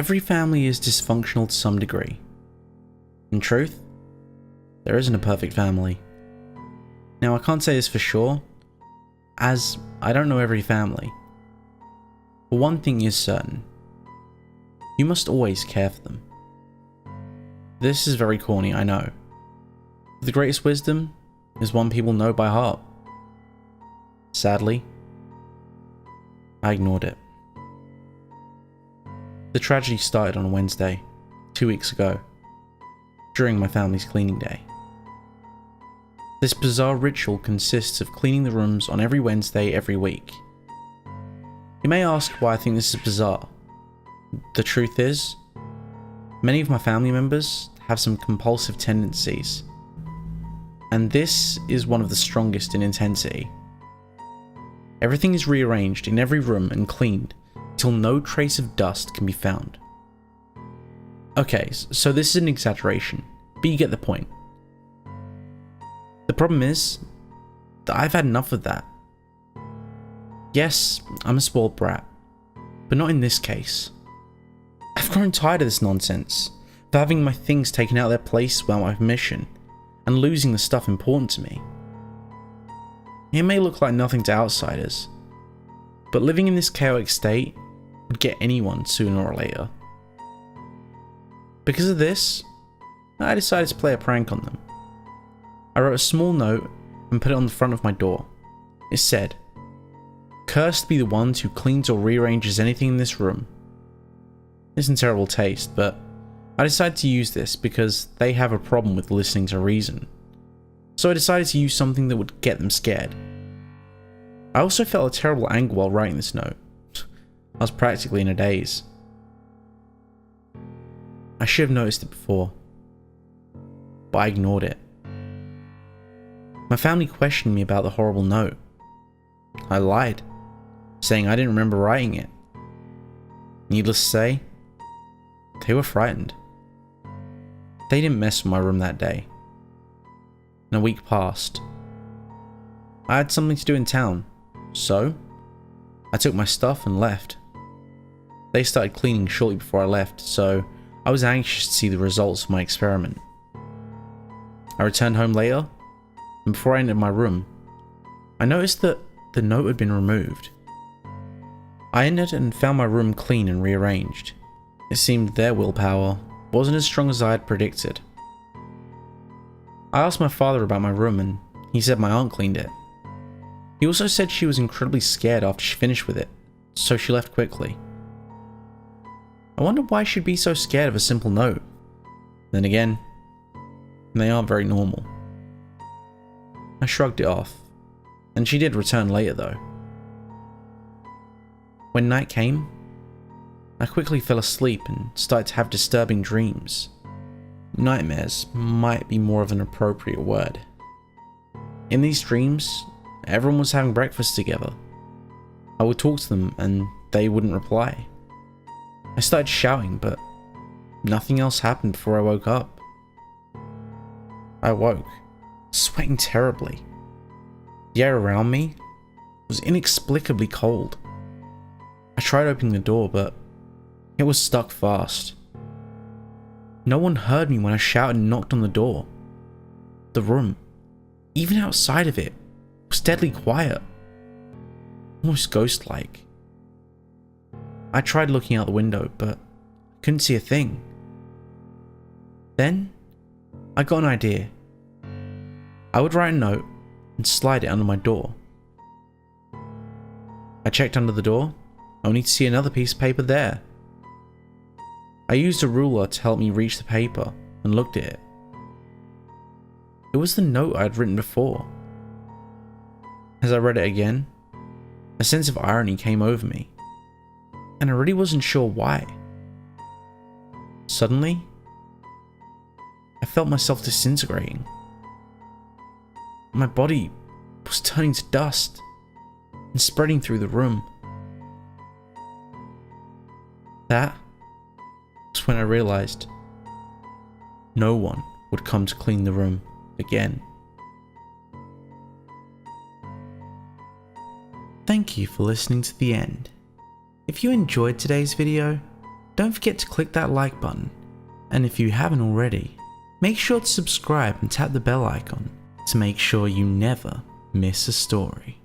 Every family is dysfunctional to some degree. In truth, there isn't a perfect family. Now, I can't say this for sure, as I don't know every family. But one thing is certain. You must always care for them. This is very corny, I know. But the greatest wisdom is one people know by heart. Sadly, I ignored it. The tragedy started on a Wednesday, 2 weeks ago, during my family's cleaning day. This bizarre ritual consists of cleaning the rooms on every Wednesday every week. You may ask why I think this is bizarre. The truth is, many of my family members have some compulsive tendencies, and this is one of the strongest in intensity. Everything is rearranged in every room and cleaned until no trace of dust can be found. Okay, so this is an exaggeration, but you get the point. The problem is that I've had enough of that. Yes, I'm a spoiled brat, but not in this case. I've grown tired of this nonsense, of having my things taken out of their place without my permission, and losing the stuff important to me. It may look like nothing to outsiders, but living in this chaotic state would get anyone sooner or later. Because of this, I decided to play a prank on them. I wrote a small note and put it on the front of my door. It said, "Cursed be the ones who cleans or rearranges anything in this room." It's in terrible taste, but I decided to use this because they have a problem with listening to reason. So I decided to use something that would get them scared. I also felt a terrible anger while writing this note. I was practically in a daze. I should have noticed it before, but I ignored it. My family questioned me about the horrible note. I lied, saying I didn't remember writing it. Needless to say, they were frightened. They didn't mess with my room that day. And a week passed. I had something to do in town, so I took my stuff and left. They started cleaning shortly before I left, so I was anxious to see the results of my experiment. I returned home later, and before I entered my room, I noticed that the note had been removed. I entered and found my room clean and rearranged. It seemed their willpower wasn't as strong as I had predicted. I asked my father about my room, and he said my aunt cleaned it. He also said she was incredibly scared after she finished with it, so she left quickly. I wondered why she'd be so scared of a simple note. Then again, they aren't very normal. I shrugged it off, and she did return later though. When night came, I quickly fell asleep and started to have disturbing dreams. Nightmares might be more of an appropriate word. In these dreams, everyone was having breakfast together. I would talk to them and they wouldn't reply. I started shouting, but nothing else happened before I woke up. I woke, sweating terribly. The air around me was inexplicably cold. I tried opening the door, but it was stuck fast. No one heard me when I shouted and knocked on the door. The room, even outside of it, was deadly quiet, almost ghost-like. I tried looking out the window, but I couldn't see a thing. Then, I got an idea. I would write a note and slide it under my door. I checked under the door, only to see another piece of paper there. I used a ruler to help me reach the paper and looked at it. It was the note I had written before. As I read it again, a sense of irony came over me, and I really wasn't sure why. Suddenly, I felt myself disintegrating. My body was turning to dust and spreading through the room. That was when I realized no one would come to clean the room again. Thank you for listening to the end. If you enjoyed today's video, don't forget to click that like button, and if you haven't already, make sure to subscribe and tap the bell icon to make sure you never miss a story.